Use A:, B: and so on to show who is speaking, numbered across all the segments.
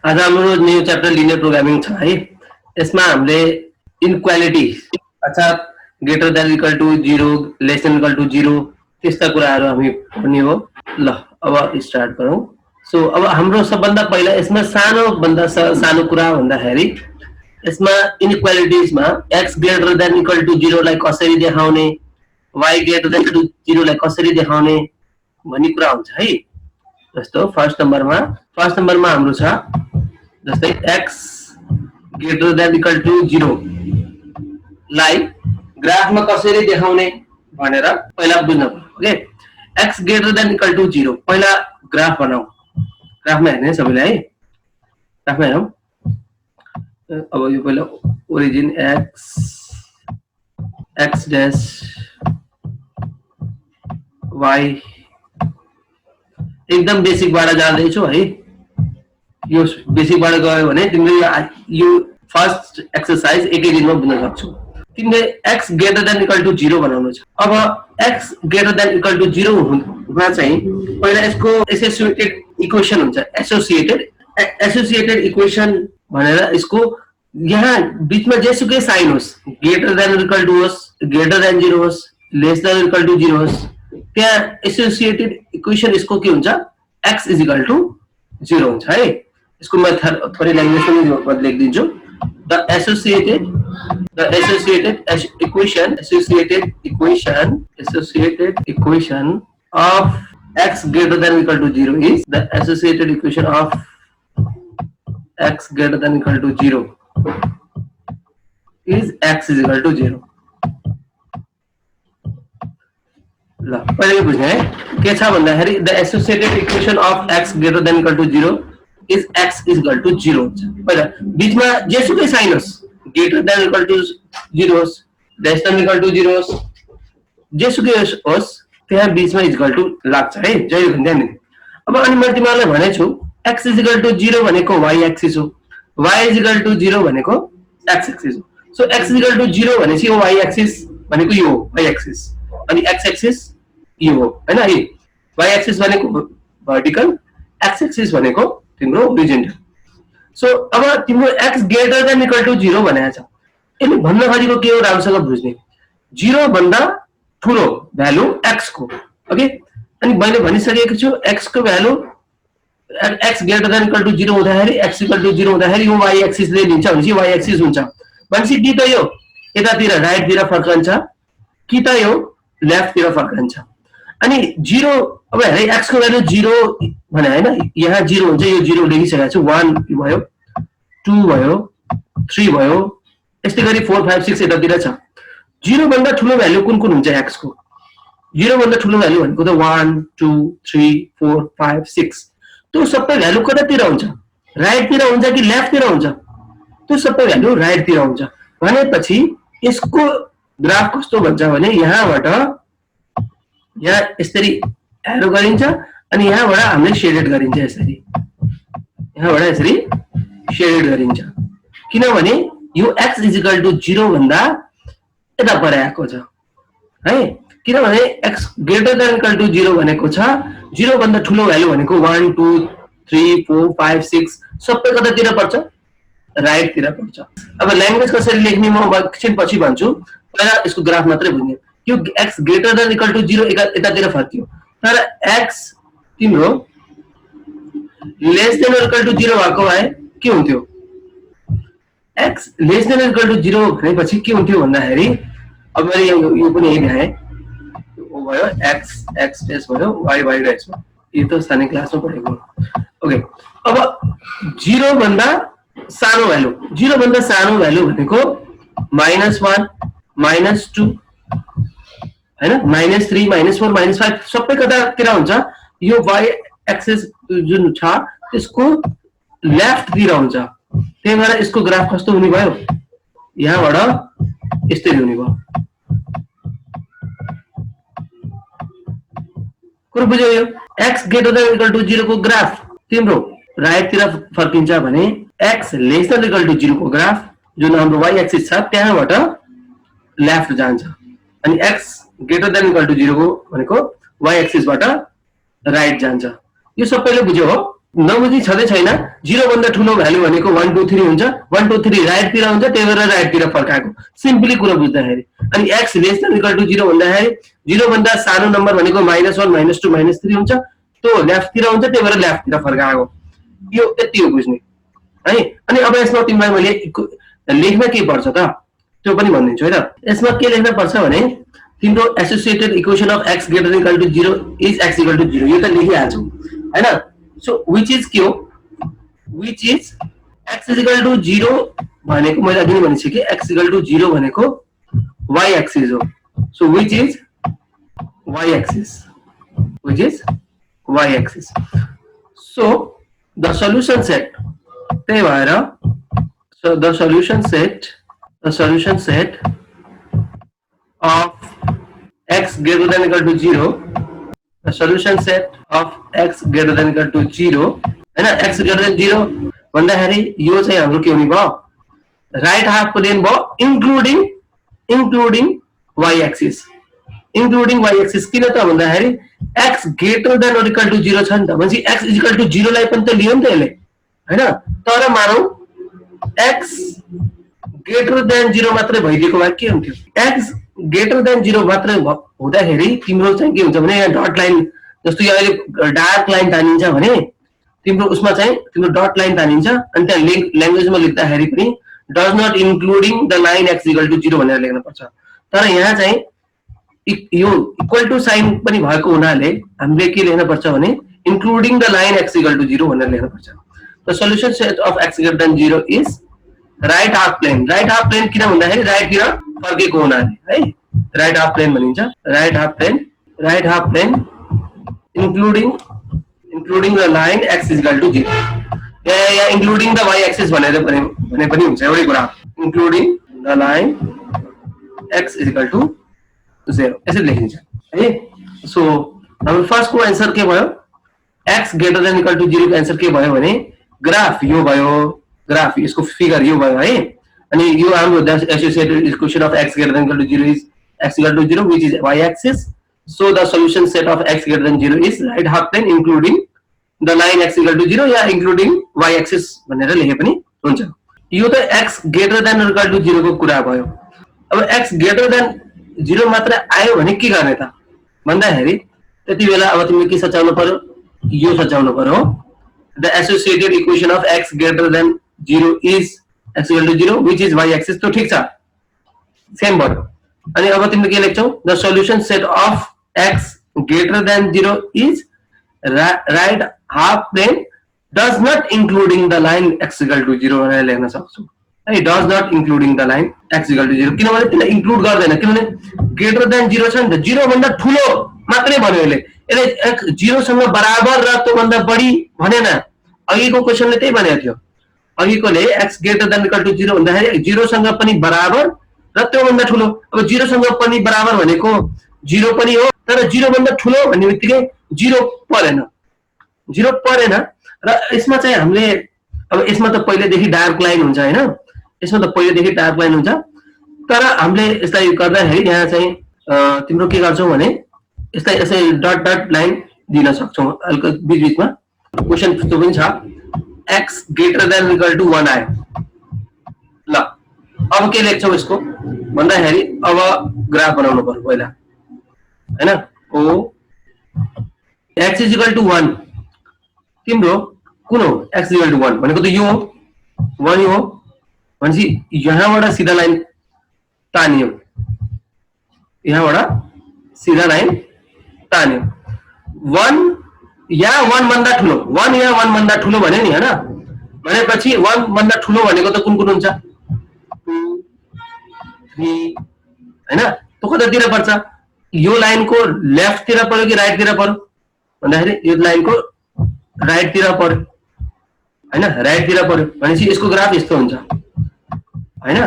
A: आज हाम्रो new chapter linear programming छ है। यसमा हामीले इनक्वालिटी अर्थात् greater than equal to 0, less than equal to 0 त्यस्ता कुराहरू हामी पढ्ने हो। ल अब स्टार्ट गरौँ। सो अब हाम्रो सबभन्दा पहिला यसमा सानो कुरा भन्दाखेरि यसमा इनइक्वालिटिजमा x greater than equal to 0 लाई कसरी देखाउने, y greater than equal to 0 लाई कसरी देखाउने भन्ने कुरा हुन्छ है। जस्तो फर्स्ट नम्बरमा हाम्रो छ जस्तै x greater than equal to 0 लाई ग्राफमा कसरी देखाउने भनेर पहिला बुझ्नु पर्यो। Okay, x greater than equal to 0 पहिला ग्राफ बनाऊ। ग्राफमा हेर्ने सबैले है, ग्राफमा हेरौँ। अब यो पहिला ओरिजिन x डैश y एकदम बेसिक बाट जाँदैछु है। यो बेसिक बाट गयो भने तिमीले यो फर्स्ट एक्सरसाइज एकै दिनमा बुझ्न सक्छौ। तिमीले x greater than equal to 0 बनाउनु छ। अब x greater than equal to 0 हुँदा चाहिँ पहिला यसको एसोसिएटेड इक्वेसन हुन्छ। एसोसिएटेड इक्वेसन भनेर यसको यहाँ बीचमा जेसुकै साइन होस्, ग्रेटर देन इक्वल टु होस्, ग्रेटर देन 0 होस्, लेस देन इक्वल टु 0 होस्, त्यहाँ एसोसिएटेड इक्वेसन इसको के हुन्छ, x इज इक्वल टु 0 हुन्छ है। इसको मैं थोड़ी ल्याङ्ग्वेज में लेख दिन्छु। The associated equation of x greater than or equal to 0 is the associated equation of x greater than or equal to 0 is x is equal to 0. ल पहिले बुझ्ने है के छ भन्दाखेरि the associated equation of x greater than or equal to 0 is x is equal to 0 हुन्छ। पहिला बीचमा जेसुकै साइन होस्, greater than or equal to 0 होस्, less than or equal to 0 होस्, जेसुकै होस् त्यहाँ बीचमा इज इक्वल टु लाग्छ है। जहिले पनि ध्यान दिनु। अब अनि मैले तिमीहरूलाई भनेछु x इज इक्वल टु 0 भनेको y एक्सिस हो, y इज इक्वल टु 0 भनेको x एक्सिस हो। So x is equal to 0 भनेपछि यो y एक्सिस भनेको यो हो, y एक्सिस, अनि x एक्सिस यो हो हैन है। y एक्सिस भनेको भर्टिकल, x एक्सिस भनेको तिम्रो होरिजोन्टल। सो अब तिम्रो x greater than equal to 0 भनेको छ। यसले भन्न खोजेको के हो राम्रोसँग बुझ्ने। 0 भन्दा ठुलो भ्यालु x को, ओके। अनि मैले भनिसकेको छु x को value x greater than equal to 0 हुँदाखेरि x इक्वल टु 0 हुँदाखेरि यो y एक्सिस ले लिन्छ भनेपछि y एक्सिस हुन्छ। भनेपछि कि त यो यतातिर राइट तिर फर्कन्छ कि त यो लेफ्ट तिर फर्कन्छ। अनि 0 अब हेरे x को भ्यालु 0 भने हैन, यहाँ 0 हुन्छ, यो 0 लेखिसकेको छु। 1 भयो, 2 भयो, 3 भयो, यस्तै गरी 4 5 6 यतातिर छ। 0 भन्दा ठुलो भ्यालु कुन कुन हुन्छ x को? 0 भन्दा ठुलो भ्यालु भनेको त 1 2 3 4 5 6 त्यो सबै भ्यालु कतातिर हुन्छ, राइट तिर हुन्छ कि लेफ्ट तिर हुन्छ? त्यो सबै भ्यालु राइट तिर हुन्छ। भनेपछि यसको ग्राफ कस्तो भन्छ भने यहाँबाट यहाँ यसरी एरो गरिन्छ अनि यहाँबाट हामीले शेडेड गरिन्छ, यसरी यहाँबाट यसरी शेडेड गरिन्छ। किनभने यो x इज इक्वल टु 0 भन्दा यता पर आएको छ है। किनभने x greater than equal to 0 भनेको छ 0 भन्दा ठुलो भ्यालु भनेको 1 2 3 4 5 6 सबै कतातिर पर्छ, राइट तिर पर्छ। अब ल्याङ्ग्वेज कसरी लेख्ने म एकछिन पछि भन्छु, पहिला यसको ग्राफ मात्रै बुझ्ने। यो x greater than equal to 0 यतातिर फर्कियो, तर x तिम्रो लेस देन इक्वल टु 0 भएको भए के हुन्थ्यो? x less than equal to 0 भनेपछि के हुन्थ्यो भन्दाखेरि अब मैले यो पनि यही देखाएँ, ओ भयो x x डैश भयो y y डैश भयो। यो त स्थानीय क्लासमा पढेको। ओके, अब 0 भन्दा सानो भ्यालु, 0 भन्दा सानो भ्यालु भनेको -1 -2 हैन, -3 -4 -5 सबै कतातिर हुन्छ। यो y एक्सिस जुन छ त्यसको लेफ्ट तिर हुन्छ। त्यही भएर यसको ग्राफ कस्तो हुने भयो, यहाँबाट यस्तै हुने भयो। कुरो बुझ्यो? यो x greater than equal to 0 को ग्राफ तिम्रो राइट तिर फर्किन्छ भने x less than equal to 0 को ग्राफ जुन हाम्रो y एक्सिस छ त्यहाँबाट लेफ्ट जान्छ, अनि x greater than equal to 0 को भनेको y एक्सिस बाट राइट जान्छ। यो सबैले बुझ्यो हो? नबुझी छँदै छैन। 0 भन्दा ठुलो भ्यालु भनेको 1 2 3 हुन्छ। 1 2 3 राइट तिर हुन्छ, त्यही भएर राइट तिर फर्काएको। सिम्पली कुरा बुझ्दाखेरि। अनि x less than equal to 0 भन्दाखेरि 0 भन्दा सानो नम्बर भनेको -1 -2 -3 हुन्छ। त्यो लेफ्ट तिर हुन्छ, त्यही भएर लेफ्ट तिर फर्काएको। यो यति हो बुझ्ने है। अनि अब यसमा तिमीलाई मैले लेख्न के पर्छ त त्यो पनि भनिदिन्छु है त। यसमा के लेख्न पर्छ भने तिम्रो associated equation of x greater than equal to 0 is x equal to 0 यो त लेखिहाल्छौ हैन। सो व्हिच इज के हो, which is x is equal to 0 भनेको मैले अघि नै भनिसके x इक्वल टु 0 भनेको y एक्सिस हो। So which is y axis, which is y axis. So the solution set, त्यही भएर so the solution set of x greater than equal to 0, the solution set of x greater than equal to 0 है ना। x greater than 0 भन्दाखेरि यो चाहिँ हाम्रो के हुने भयो, राइट हाफ प्लेन भयो including y axis, including y axis. किन त भन्दाखेरि x greater than or equal to 0 छ नि त, भनेपछि x इक्वल टु 0 लाई पनि त लियो नि त यसले हैन। तर मानौ x ग्रेटर देन 0 मात्रै भइदिएको भए के हुन्थ्यो, x ग्रेटर देन 0 मात्रै हुँदाखेरि तिम्रो चाहिँ के हुन्छ भने यहाँ डट लाइन, जस्तो यो अहिले डार्क लाइन तानिन्छ भने तिम्रो उसमा चाहिँ तिम्रो डट लाइन तानिन्छ। अनि त्यहाँ ल्याङ्ग्वेजमा लेख्दाखेरि पनि does not including the line x equal to 0 भनेर लेख्न पर्छ। तर यहाँ चाहिँ यो इक्वल टु साइन पनि भएको हुनाले हामीले के लेख्न पर्छ भने including the line x equal to 0 भनेर लेख्न पर्छ। The solution set of x greater than 0 is right half plane. Right half plane किन भन्दाखेरि राइट तिर फर्केको हुनाले है राइट हाफ प्लेन भनिन्छ। Right half plane including the line x is equal to 0 या including the y axis भनेर भने पनि हुन्छ एउटै कुरा, including the line x is equal to 0 यसरी लेखिन्छ है। सो हाम्रो फर्स्ट को आन्सर के भयो, x greater than equal to 0 को आन्सर के भयो भने ग्राफ यो भयो, ग्राफ यसको फिगर यो भयो है। अनि यो हाम्रो associated equation of x greater than equal to 0 is x equal to 0 which is y axis. So the solution set of x greater than 0 is right half plane including the line x equal to 0 या including y axis भनेर लेखे पनि हुन्छ। यो त x greater than equal to 0 को कुरा भयो। अब x ग्रेटर देन 0 मात्र आयो भने के गर्ने त भन्दाखेरि त्यति बेला अब तिमीले के सचाउनु पर्यो, यो सचाउनु पर्यो। The associated equation of x greater than 0 is x equal to 0 which is y axis। तो ठीक छ, सेम भयो। अनि अब तिमीले के लेख्छौ, the solution set of x greater than 0 is right half plane does not including the line x equal to 0 भनेर लेख्न सक्छौ है। does not including the line x equal to 0 किनभने त्यसलाई इन्क्लुड गर्दैन, किनभने ग्रेटर देन 0 छ नि त, 0 भन्दा ठुलो मात्रै भन्यो यसले। यसले 0 सँग बराबर र त्यो भन्दा बढी भनेन। अघिको क्वेशनले त्यही भनेको थियो, अघिकोले x greater than equal to 0 भन्दाखेरि 0 सँग पनि बराबर र त्यो भन्दा ठुलो। अब 0 सँग पनि बराबर भनेको 0 पनि हो, तर 0 भन्दा ठुलो भन्ने बित्तिकै 0 परेन र यसमा चाहिँ हामीले अब यसमा त पहिलेदेखि डार्क लाइन हुन्छ हैन, यसमा त पहिलेदेखि डार्क लाइन हुन्छ। तर हामीले यसलाई गर्दाखेरि यहाँ चाहिँ तिम्रो के गर्छौ भने यसलाई यसै डट डट लाइन दिन सक्छौ हल्का बीच बीचमा। क्वेशन त्यो पनि छ, x greater than equal to 1 आयो ल। अब के लेख्छौ यसको भन्दाखेरि अब ग्राफ बनाउनु पर्यो पहिला हैन। ओ x इज इक्वल टु 1 तिम्रो कुन हो, x इक्वल टु 1 भनेको त यो हो, 1 हो भनेपछि यहाँबाट सिधा लाइन तानियो, यहाँबाट सिधा लाइन तान्यो। 1 या 1 भन्दा ठुलो, 1 या 1 भन्दा ठुलो भन्यो नि हैन। भनेपछि 1 भन्दा ठुलो भनेको त कुन कुन हुन्छ, 2 3 हैन। त्यो कतातिर पर्छ, यो लाइनको लेफ्ट तिर पर्यो कि राइट तिर पर्यो भन्दाखेरि यो लाइनको राइट तिर पर्यो हैन, राइट तिर पर्यो भनेपछि यसको ग्राफ यस्तो हुन्छ हैन,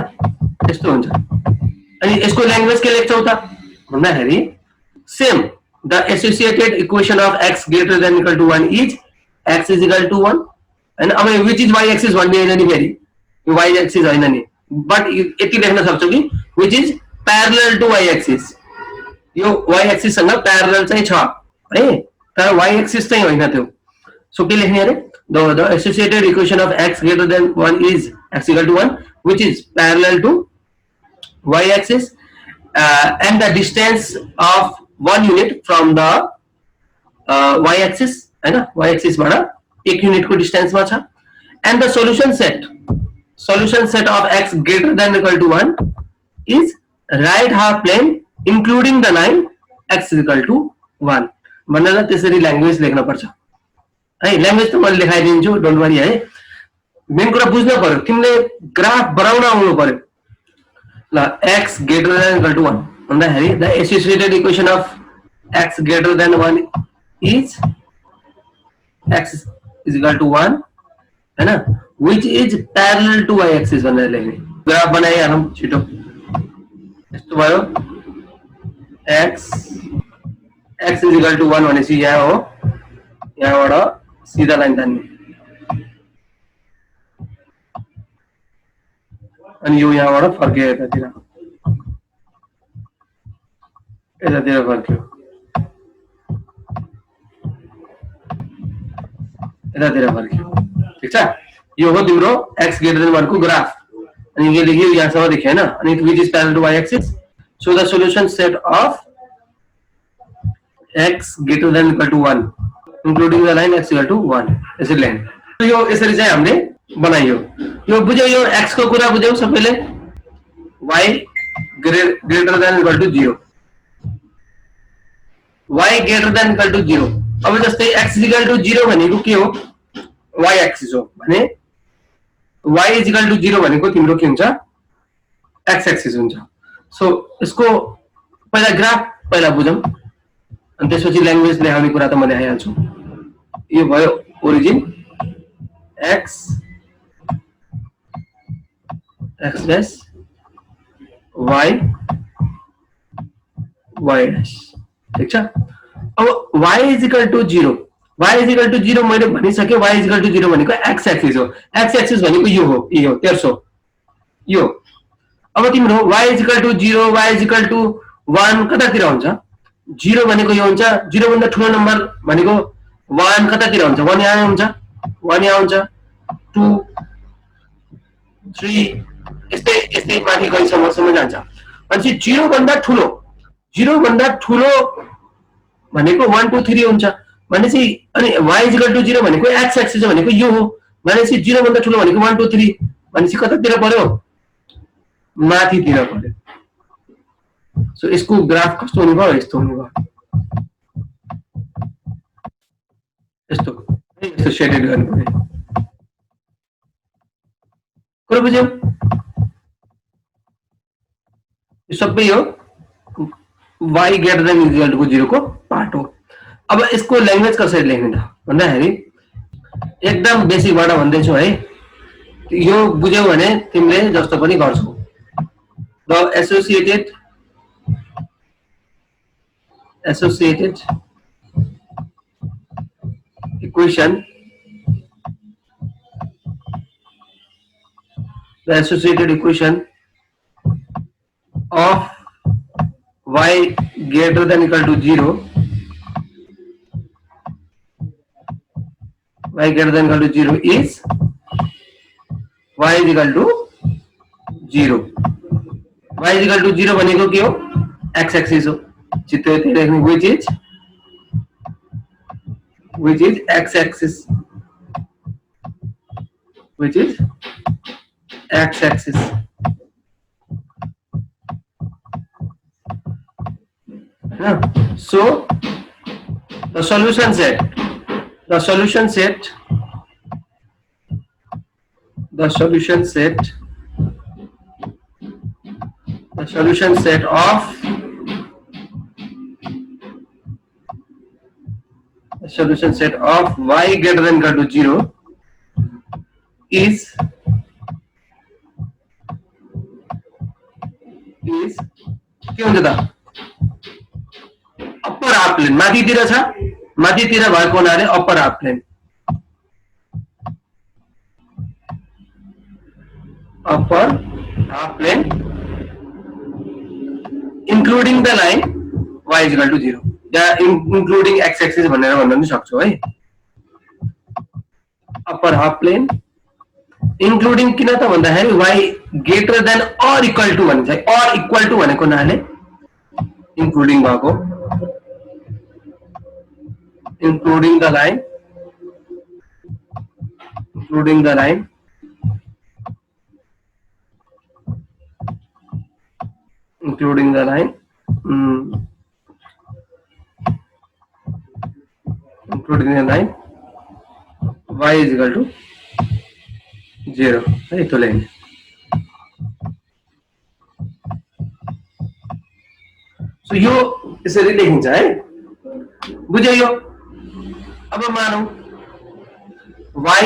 A: यस्तो हुन्छ। अनि यसको ल्याङ्ग्वेज के लेख्छौ त भन्दाखेरि same the associated equation of x greater than equal to 1 is x is equal to 1 and अब which is y axis भन्ने हैन नि, फेरि यो y axis हैन नि, बट यति लेख्न सक्छौ कि which is parallel to y axis। यो y axis सँग प्यारलल चाहिँ छ है, तर y axis चाहिँ होइन त्यो। सो के लेख्ने अरे the associated equation of x greater than 1 is x equal to 1, which is parallel to y axis, and the distance of 1 unit from the y axis है ना, y axis बाट 1 unit को distance मा छ, and the solution set of x greater than equal to 1 is right half plane including the line x is equal to 1 भनेर त्यसरी language लेख्न पर्छ है। ल्याङ्ग्वेज त मैले लेखाइदिन्छु, डोन्ट वरी है। मेन कुरा बुझ्न पर्यो, तिमीले ग्राफ बनाउन आउनु पर्यो। ल x greater than equal to 1 भन्दाखेरि the associated equation of x greater than 1 is x is equal to 1 है ना, which is parallel to y axis भनेर लेख्ने। ग्राफ बनाइहालौँ छिटो। यस्तो भयो x is equal to 1 भनेपछि यहाँ हो, यहाँबाट सीधा लाइन तान्ने अनि यो यहाँबाट फर्क्यो यतातिर फर्क्यो यतातिर फर्क्यो, ठीक छ। यो हो तिम्रो x greater than 1 को ग्राफ अनि यो लेख्यो यहाँसम्म देख्यो हैन, अनि which is parallel to y axis, so the solution set of x greater than equal to 1 including the line x equal to 1 यसरी लेख्ने। तो यो यसरी चाहिँ हामीले बनाइयो। यो बुझ्यौ, यो x को कुरा बुझ्यौ सबैले, y greater than equal to 0, y greater than equal to 0। अब जस्तै x is equal to 0 भनेको के हो, y axis हो भने y is equal to 0 भनेको तिम्रो के हुन्छ, x axis हुन्छ। सो यसको पहिला ग्राफ पहिला बुझौँ अनि त्यसपछि ल्याङ्ग्वेज लेखाउने कुरा त म लेखाइहाल्छु। यो भयो origin x dash y dash, ठीक छ। अब y is equal to 0, y is equal to 0 मैले भनिसके, y is equal to 0 भनेको x axis हो, x axis भनेको यो हो, यो 1300 यो। अब तिम्रो y is equal to 0, y is equal to 1 कतातिर हुन्छ, 0 भनेको यो हुन्छ, 0 भन्दा ठुलो नम्बर भनेको 1 कतातिर हुन्छ, 1 यहाँ हुन्छ, 1 यहाँ हुन्छ, 2 3 यस्तै यस्तै माथि गइसम्म जान्छ। अनि 0 भन्दा ठुलो भनेको 1 2 3 हुन्छ भनेपछि, अनि y is equal to 0 भनेको x एक्सिस भनेको यो हो भनेपछि 0 भन्दा ठुलो भनेको 1 2 3 भनेपछि कतातिर पर्यो, माथितिर पर्यो। सो यसको ग्राफ कस्तो हुने भयो, यस्तो हुने भयो, यस्तो शेडेड गर्नु पर्यो। कुरा बुझ्यौ, यो सबै हो y greater than equal to 0 को पार्ट हो। अब यसको ल्याङ्ग्वेज कसरी लेख्ने त भन्दाखेरि एकदम बेसिकबाट भन्दैछु है, यो बुझ्यौ भने तिमीले जस्तो पनि गर्छौ। The associated equation of y greater than equal to 0, y greater than equal to 0 is y is equal to 0, y is equal to 0 भनेको के हो, x axis हो, चित्तो त्यही लेख्ने, which is x axis, which is x axis। So the solution set of y greater than equal to 0 is के हुन्छ त, upper half plain माथितिर छ, माथितिर भएको हुनाले upper half plane, including the line y is equal to 0 या including x axis भनेर भन्न पनि सक्छौ है। अप्पर हाफ प्लेन इंक्लूडिङ किन त भन्दाखेरि y greater than or equal to भन्छ अर इक्वल टु भनेको नाले इंक्लूडिङ भएको including the line including the line including the line including the line y is equal to 0 है तो लेंगे सो यो यसरी लेखिन्छ है बुझ्यो यो अब मानौ y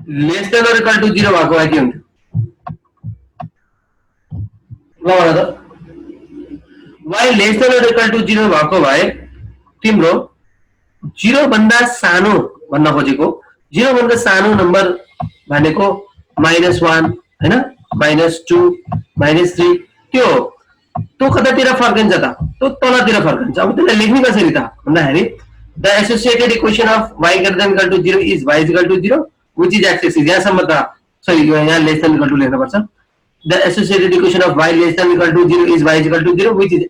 A: less than or equal to 0 भएको भए के हुन्थ्यो ल भन त y less than or equal to 0 भएको भए तिम्रो 0 भन्दा सानो भन्न खोजेको 0 भन्दा सानो नम्बर भनेको -1 हैन -2 -3 त्यो कतातिर फर्किन्छ त त्यो तलतिर फर्किन्छ अब त्यसलाई लेख्ने कसरी त भन्दाखेरि the associated equation of y greater than equal to 0 is y is equal to 0 which is x axis यहाँसम्म त सरी यहाँ लेस देन इक्वल टु लेख्नु पर्छ the associated equation of y less than equal to 0 is y is equal to 0 which is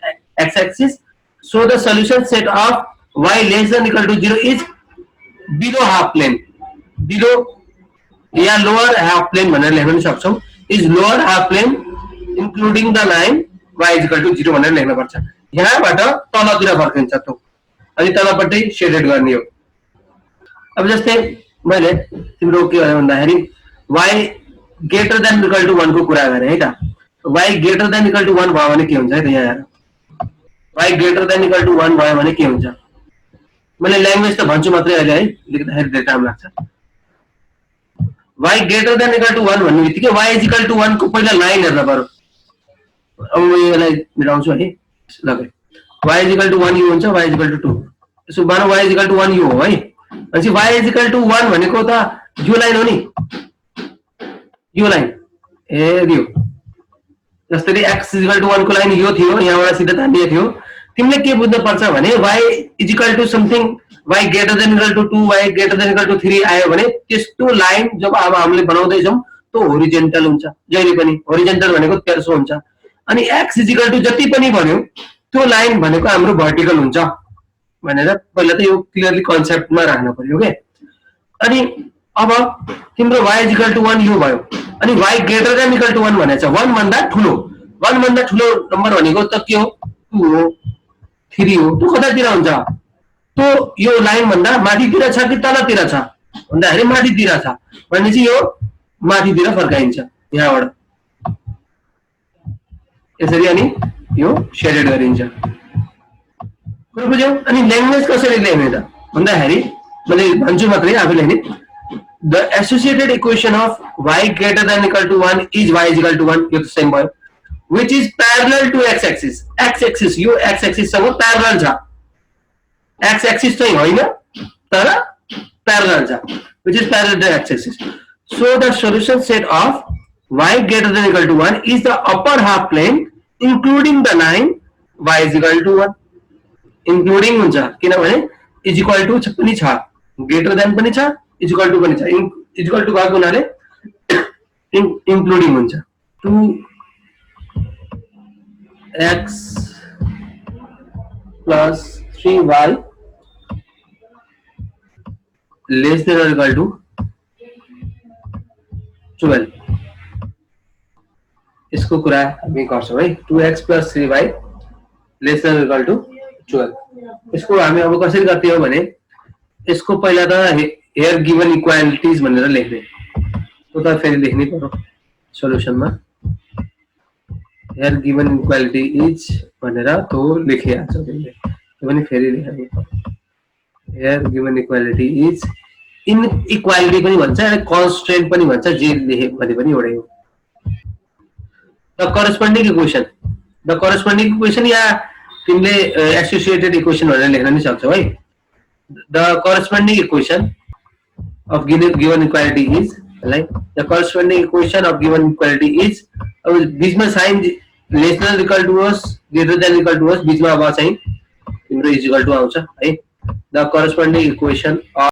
A: x axis so the solution set of y less than equal to 0 is below half plane below yeah lower half plane भनेर लेख्न सक्छौं is lower half plane including the line y is equal to 0 भनेर लेख्न पर्छ यहाँबाट तलतिर फर्किन्छ त्यो अनि तलपट्टि शेडेड गर्ने हो अब जस्तै मैले तिम्रो के भन्नु भन्दाखेरि y greater than equal to 1 को कुरा गरे है त y greater than equal to 1 भयो भने के हुन्छ है त यहाँ हेर y greater than equal to 1 भयो भने के हुन्छ मैले ल्याङ्ग्वेज त भन्छु मात्रै अहिले है लेख्दाखेरि धेरै टाइम लाग्छ y greater than equal to 1 भन्ने बित्तिकै y इज इक्वल टु 1 को पहिला लाइन हेर्न पर्यो अब म यसलाई मिलाउँछु है ल y इज इक्वल टु 1 यो हुन्छ y इज इक्वल टु 2 यसो मानौ y इज इक्वल टु 1 यो हो है अनि y इज इक्वल टु 1 भनेको त यो लाइन हो नि यो लाइन ए दियो जस्तै x इज इक्वल टु 1 को लाइन यो थियो यहाँबाट सिधा तानिएको थियो तिमीले के बुझ्नु पर्छ भने y is equal to something y greater than equal to 2 y greater than equal to 3 आयो भने त्यस्तो लाइन जब अब हामीले बनाउँदै छौं त्यो होरिजोन्टल हुन्छ जहिले पनि होरिजोन्टल भनेको त्यसो हुन्छ अनि x इज इक्वल टु जति पनि भन्यो त्यो लाइन भनेको हाम्रो भर्टिकल हुन्छ भनेर पहिला त यो क्लियरली कन्सेप्टमा राख्नु पर्यो के अनि अब तिम्रो y इज इक्वल टु 1 यो भयो अनि y greater than equal to 1 भनेछ 1 भन्दा ठुलो नम्बर भनेको त के हो 2 हो 3 हो त्यो कतातिर हुन्छ त्यो यो लाइन भन्दा माथितिर छ कि तलतिर छ भन्दाखेरि माथितिर छ भनेपछि यो माथितिर फर्काइन्छ यहाँबाट यसरी अनि यो शेडेड गरिन्छ बुझ्यौ अनि ल्याङ्ग्वेज कसरी लेख्ने त भन्दाखेरि मैले भन्छु मात्रै आफैले नि the associated equation of y greater than equal to 1 is y is equal to 1 यो त सेम भयो which is parallel to x axis यो x axis सँग प्यारलल छ x axis चाहिँ होइन तर प्यारलल छ which is parallel to x axis so the solution set of y greater than equal to 1 is the upper half plane including the line y is equal to 1 including हुन्छ किनभने is equal to पनि छ greater than पनि छ is equal to पनि छ is equal to भएको हुनाले including हुन्छ 2x plus 3y less than or equal to 12 इसको कुरा हामी गर्छौं है 2x plus 3y less than or equal to 12 इसको हामी अब कसरी गर्ने हो भने यसको पहिला त here given equalities भनेर लेख्ने त्यो त फेरि लेख्नै पर्यो सोलुसनमा here given equality is भनेर त्यो लेखिहाल्छ त्यसले त्यो पनि फेरि लेख्नु पर्यो here given equality is inequality पनि भन्छ र constraint पनि भन्छ जे लेखे भने पनि एउटै हो the corresponding equation या तिमीले associated equation भनेर लेख्न नि सक्छौ है the corresponding equation of given equality is like the corresponding equation of given equality is बीचमा sign less than equal to होस् ग्रेटर देन इक्वल टु होस् बीचमा अब चाहिँ तिम्रो इज इक्वल टु आउँछ है the corresponding equation of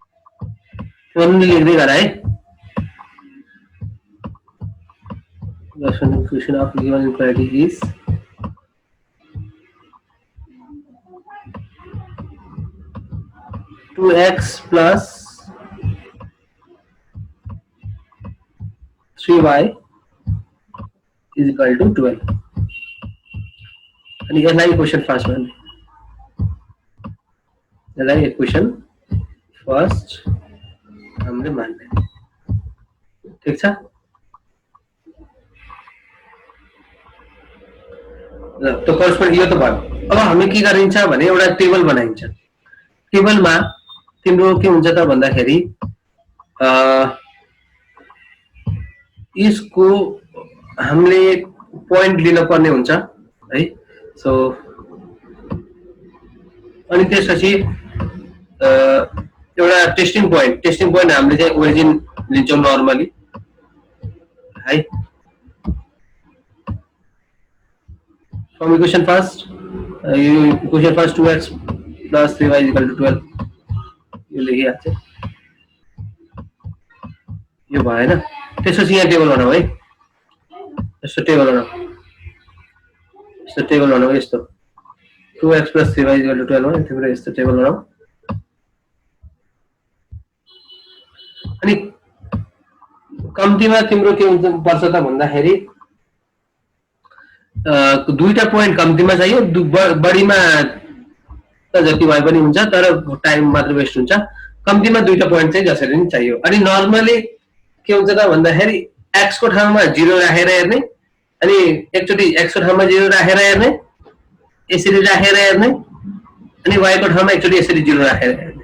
A: उन्होंने लिख देगा right equation of given inequality is two x plus 3y is equal to 12 आणि यसलाई इक्वेसन फर्स्ट मान्ने यसलाई इक्वेसन फर्स्ट हामीले मान्ने ठीक छ ल त करस्पोन्ड यो त भयो अब हामी के गरिन्छ भने एउटा टेबल बनाइन्छ टेबलमा तिम्रो के हुन्छ त भन्दाखेरि यसको हामीले पोइन्ट लिन पर्ने हुन्छ है सो अनि त्यसपछि एउटा टेस्टिङ पोइन्ट हामीले चाहिँ ओरिजिन लिन्छौं नर्मली है from equation first 2x plus 3y is equal to 12 यो लेखिहाल्छ यो भएन त्यसपछि यहाँ टेबल बनाऊ है यस्तो टेबल बनाऊ यस्तो 2x plus 3y is equal to 12 हो तिम्रो यस्तो टेबल बनाऊ अनि कम्तीमा तिम्रो के हुन्छ पर्छ त भन्दाखेरि दुईटा पोइन्ट कम्तीमा चाहियो बढीमा त जति भए पनि हुन्छ तर टाइम मात्र वेस्ट हुन्छ कम्तीमा दुईटा पोइन्ट चाहिँ जसरी पनि चाहियो अनि नर्मली के हुन्छ त भन्दाखेरि x को ठाउँमा 0 राखेर हेर्ने अनि एकचोटी x को ठाउँमा 0 राखेर हेर्ने यसरी राखेर हेर्ने अनि y को ठाउँमा एकचोटी यसरी 0 राखेर हेर्ने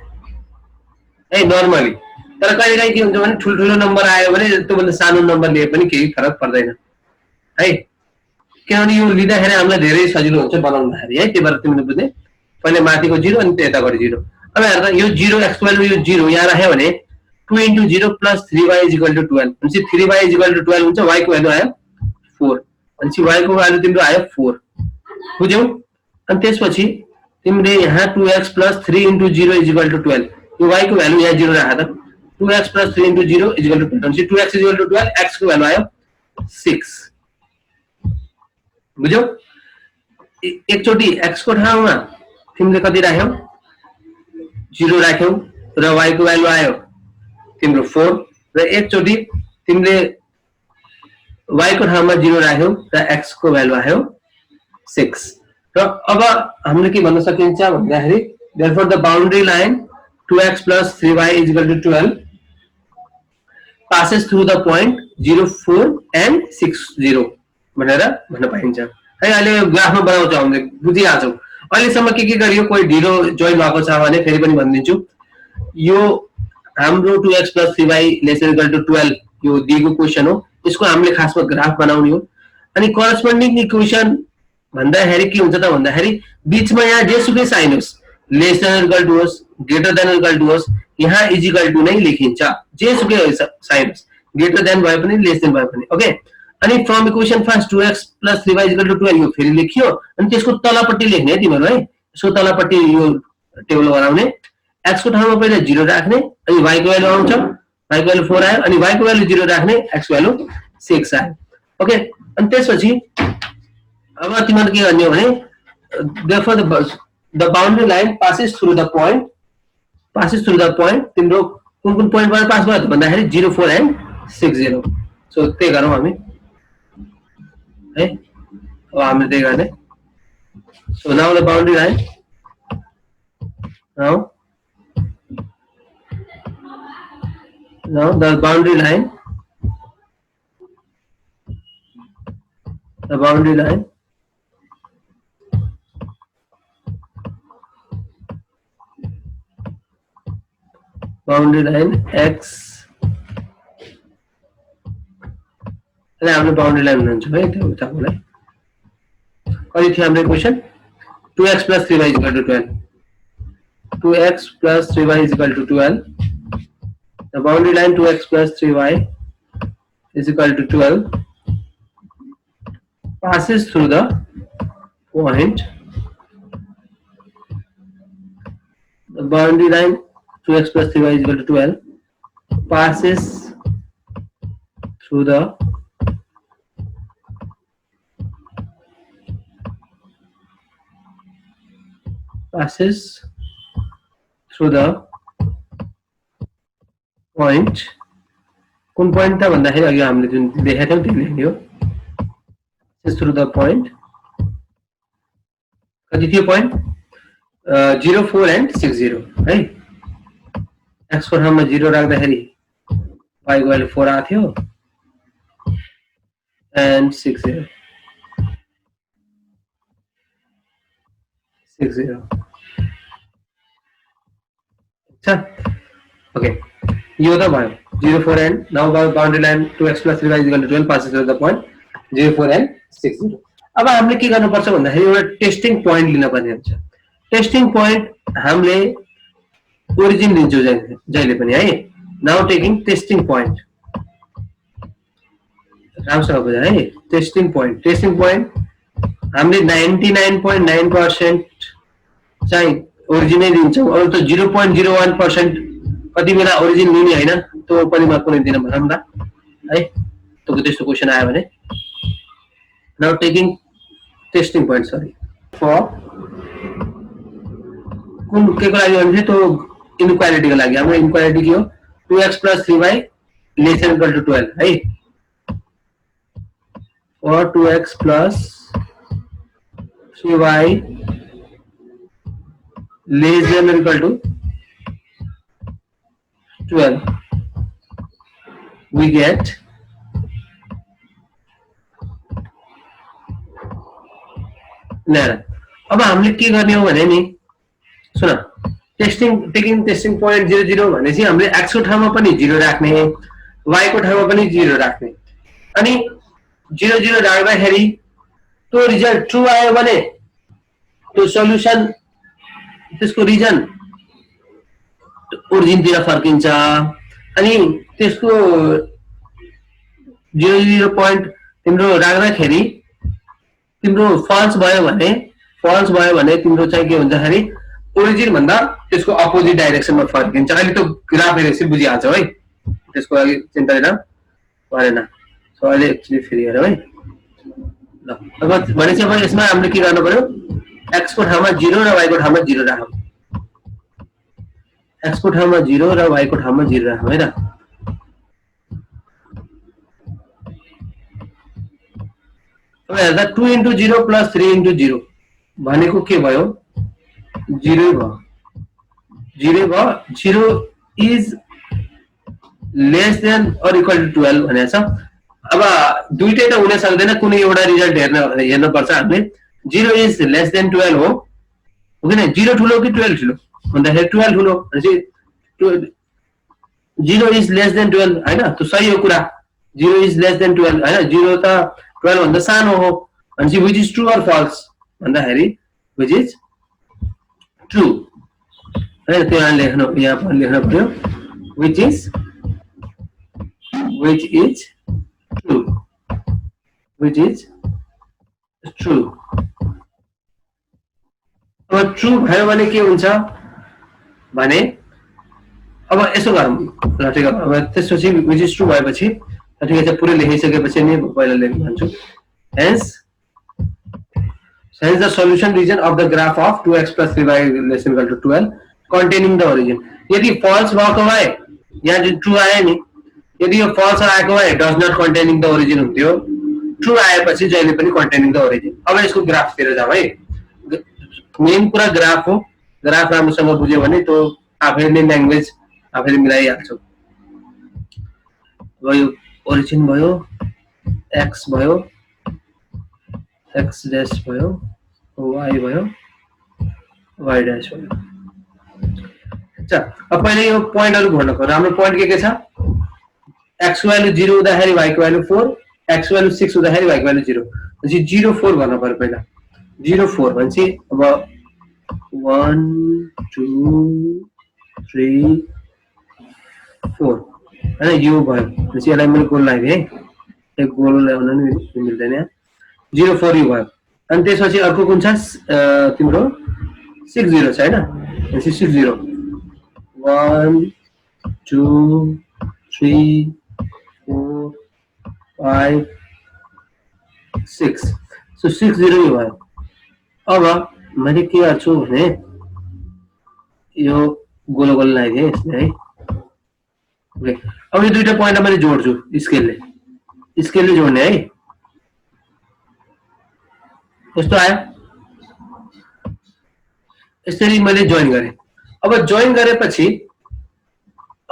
A: है नर्मली तर कहिलेकाहीँ के हुन्छ भने ठुलठुलो नम्बर आयो भने त्योभन्दा सानो नम्बर लिए पनि केही फरक पर्दैन है किनभने यो लिँदाखेरि हामीलाई धेरै सजिलो हुन्छ बनाउँदाखेरि है त्यही भएर तिमीले बुझ्ने पहिले माथिको 0 अनि त्यताको 0 अब हेर्दा यो 0 x भ्यालु यो 0 यहाँ राख्यो भने 2 into 0 plus 3y is equal to 12 भनेपछि 3y is equal to 12 हुन्छ y को भ्यालु आयो 4 भनेपछि y को भ्यालु तिम्रो आयो 4 बुझ्यौ अनि त्यसपछि तिमीले यहाँ 2x plus 3 into 0 is equal to 12 यो y को भ्यालु यहाँ 0 राख त 2x plus 3 into 0 is equal to 12 भनेपछि 2x is equal to 12 x को भ्यालु आयो 6 बुझ्यौ एकचोटी x को ठाउँमा तिमीले कति राख्यौ 0 राख्यौ र y को भ्यालु आयो तिम्रो 4 र एकचोटी तिमीले y को ठाउँमा 0 राख्यौ र x को भ्यालु आयो 6 र अब हामीले के भन्न सकिन्छ भन्दाखेरि therefore the boundary line 2x plus 3y is equal to 12 passes through the point 0 4 and 6 0 भनेर भन्न पाइन्छ है अहिले ग्राफमा बनाउँछ हामीले बुझिहाल्छौ अहिलेसम्म के गरियो कोही ढिलो जोइन भएको छ भने फेरि पनि भनिदिन्छु यो हाम्रो 2x plus 3y less than equal to 12 यो दिएको क्वेशन हो यसको हामीले खासमा ग्राफ बनाउने हो अनि करस्पोन्डिङ इक्वेसन भन्दाखेरि के हुन्छ त भन्दाखेरि बीचमा यहाँ जेसुकै साइन होस् लेस देन इक्वल टु होस् ग्रेटर देन इक्वल टु होस् यहाँ इज इक्वल टु नै लेखिन्छ जेसुकै साइन होस् ग्रेटर देन भए पनि लेस देन भए पनि ओके अनि from equation first 2x plus 3y is equal to 12 यो फेरि लेखियो अनि त्यसको तलपट्टि लेख्ने है तिमीहरु है यसको तलपट्टि यो टेबल बनाउने x को ठाउँमा पहिला 0 राख्ने अनि y को भ्यालु आउँछ y को भ्यालु 4 आयो अनि y को भ्यालु 0 राख्ने x को भ्यालु 6 आयो ओके अनि त्यसपछि अब तिमीहरु के गर्ने हो भने therefore the boundary line passes through the point तिम्रो कुन पोइन्टबाट पास भयो भन्दाखेरि 0 4 and 6 0 सो त्यही गरौँ हामी है अब हामीले त्यही गर्ने so now the boundary line now the boundary line x अनि हामीले बाउन्ड्री लाइन भन्छ है त्यो उताकोलाई कति थियो हाम्रो equation 2x plus 3y is equal to 12 2x plus 3y is equal to 12 the boundary line 2x plus 3y is equal to 12 passes through the point the boundary line 2x plus 3y is equal to 12 passes through the point कुन point था भन्दाखेरि अघि हामीले जुन देखेका थियौं त्यो लेख्ने हो through the point कति थियो point 0 4 and 6 0 है x को ठाउँमा 0 राख्दाखेरि y को भ्यालु 4 आथ्यो and 6 0 अच्छा ओके यो त भयो 0 4 and now boundary line 2x plus 3y is equal to 12 passes through the point 0 4 and 6 0 अब हामीले के गर्नुपर्छ भन्दाखेरि एउटा टेस्टिङ पोइन्ट लिन पर्ने हुन्छ टेस्टिङ पोइन्ट हामीले ओरिजिन लिन्छौं जहिले पनि है नाउ टेकिङ टेस्टिङ पोइन्ट राम्रोसँग बुझ्नु है टेस्टिङ पोइन्ट हामीले 99.9% चाहिँ ओरिजिनै लिन्छौं अरु त 0.01% कति बेला ओरिजिन लिने हैन त्यो पनि म कुनै दिन भनौं न है त्यस्तो क्वेशन आयो भने now taking testing point sorry for कुन के को लागि भने त्यो इनइक्वालिटी को लागि हाम्रो इनइक्वालिटी के हो 2x plus 3y less than equal to 12 है or 2x plus 3y less than or equal to 12 we get अब हामीले के गर्ने हो भने नि सुन टेकिङ टेस्टिङ पोइन्ट 0 0 भनेपछि हामीले x को ठाउँमा पनि 0 राख्ने y को ठाउँमा पनि 0 राख्ने अनि 0 0 राख्दाखेरि त्यो रिजल्ट ट्रु आयो भने त्यो सल्युसन त्यसको रिजन ओरिजिन तिर फर्किन्छ अनि त्यसको 0 0 पोइन्ट तिम्रो राख्दाखेरि तिम्रो फल्स भयो भने तिम्रो चाहिँ के हुन्छ ओरिजिन भन्दा त्यसको अपोजिट डाइरेक्सनमा फर्किन्छ अहिले त्यो ग्राफ हेरेपछि बुझिहाल्छौ है त्यसको लागि चिन्ता गरेन सो अहिले एक्चुअली फेरि हेरौ है ल अब भनेपछि अब यसमा हामीले के गर्नु पर्यो x को ठाउँमा 0 र y को ठाउँमा 0 राखौं x को ठाउँमा 0 र y को ठाउँमा 0 राखौं है त अब हेर्दा 2 into 0 plus 3 into 0 भनेको के भयो 0 भयो 0 is less than or equal to 12 भनेको छ अब दुईटै त हुन सक्दैन कुनै एउटा रिजल्ट हेर्न पर्छ हामीले 0 is less than 12 हो किन 0 ठुलो कि 12 ठुलो भन्दाखेरि 12 ठुलो भनेपछि 0 is less than 12 हैन त्यो सही हो कुरा 0 is less than 12 हैन 0 त 12 भन्दा सानो हो भनेपछि which is true or false भन्दाखेरि which is true हैन त्यो यहाँ लेख्नु पर्यो which is true अब ट्रु भयो भने के हुन्छ भने अब यसो गरौँ ल ठीक हो अब त्यसपछि which is true भएपछि ठीक छ पुरै लेखिसकेपछि नि पहिला लेख्न भन्छु hence the solution region of the graph of 2x plus 3y less than equal to 12 containing the origin यदि false भएको भए यहाँ जुन ट्रु आयो नि यदि यो false आएको भए does not containing the origin हुन्थ्यो ट्रु आएपछि जहिले पनि containing the origin अब यसको ग्राफ तिर जाऊ है मेन कुरा ग्राफ हो ग्राफ राम्रोसँग बुझ्यो भने त्यो आफैले ल्याङ्ग्वेज आफैले मिलाइहाल्छौ अब यो ओरिजिन भयो x भयो x dash भयो y भयो y dash भयो अच्छा अब पहिले यो पोइन्टहरु भन्न पर्छ हाम्रो पोइन्ट के छ x भ्यालु 0 हुँदाखेरि y को भ्यालु 4 x भ्यालु 6 हुँदाखेरि y को भ्यालु 0 भनेपछि 0 4 भन्न पर्यो पहिला 0 4 भनेपछि अब 1 2 3 4 हैन यो भयो भनेपछि यसलाई मैले गोल लगाए है एक गोल ल्याउन नि मिल्दैन 0 4 यो भयो अनि त्यसपछि अर्को कुन छ तिम्रो 6 0 छ हैन भनेपछि 6 0 1 2 3 4 5 6 सो 6 0 यो भयो अब मैले के गर्छु भने यो गोलो गोलो लगाइदिएँ यसले है ओके अब यो दुईटा पोइन्टलाई मैले जोड्छु स्केलले जोड्ने है कस्तो आयो यसरी मैले जोइन गरेँ अब जोइन गरेपछि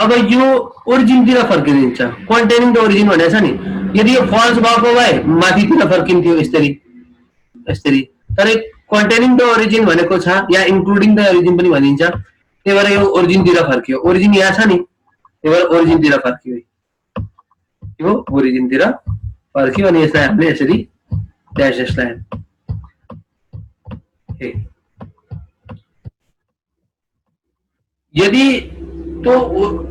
A: अब यो ओरिजिनतिर फर्किन्छ कन्टेनिङ द ओरिजिन भनेको छ नि यदि यो फल्स भएको भए माथितिर फर्किन्थ्यो यसरी तर कन्टेनिङ द ओरिजिन भनेको छ या इन्क्लुडिङ द ओरिजिन पनि भनिन्छ त्यही भएर यो ओरिजिनतिर फर्कियो ओरिजिन यहाँ छ नि त्यही भएर ओरिजिनतिर फर्कियो यो ओरिजिनतिर फर्कियो अनि यसलाई हामीले यसरी ड्यास ड्यास लगायौँ यदि त्यो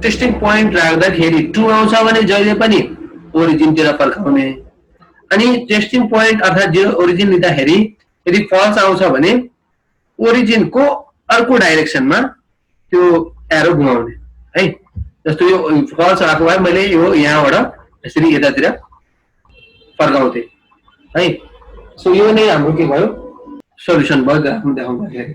A: टेस्टिङ पोइन्ट राख्दाखेरि 2 आउँछ भने जहिले पनि ओरिजिनतिर फर्काउने अनि टेस्टिङ पोइन्ट अर्थात् 0 ओरिजिन लिँदाखेरि यदि फल्स आउँछ भने ओरिजिनको अर्को डाइरेक्सनमा त्यो एरो घुमाउने है जस्तो यो फल्स आएको भए मैले यो यहाँबाट यसरी यतातिर फर्काउँथे है सो यो नै हाम्रो के भयो सोल्युसन भयो देखाउँदाखेरि